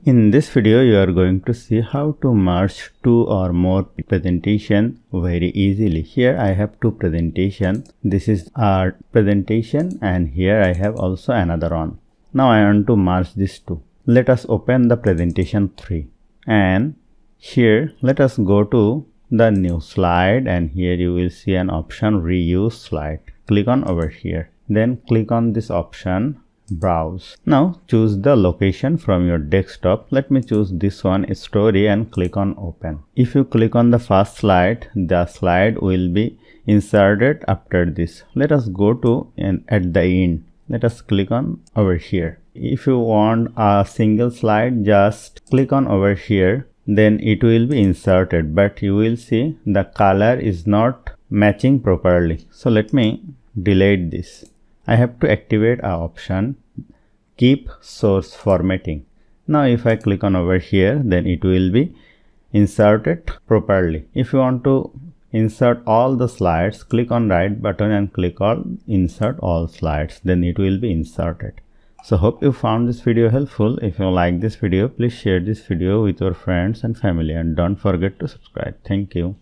In this video, you are going to see how to merge two or more presentation very easily. Here I have two presentation. This is our presentation and here I have also another one. Now I want to merge these two. Let us open the presentation 3 and here let us go to the new slide and here you will see an option reuse slide. Click on over here. Then click on this option browse. Now choose the location from your desktop. Let me choose this one, story, and click on open. If you click on the first slide, the slide will be inserted after this. Let us go to and at the end. Let us click on over here. If you want a single slide, just click on over here. Then it will be inserted, but you will see the color is not matching properly. So let me delete this. I have to activate our option keep source formatting. Now if I click on over here, then it will be inserted properly. If you want to insert all the slides, click on right button and click on insert all slides, then it will be inserted. So hope you found this video helpful. If you like this video, please share this video with your friends and family and don't forget to subscribe. Thank you.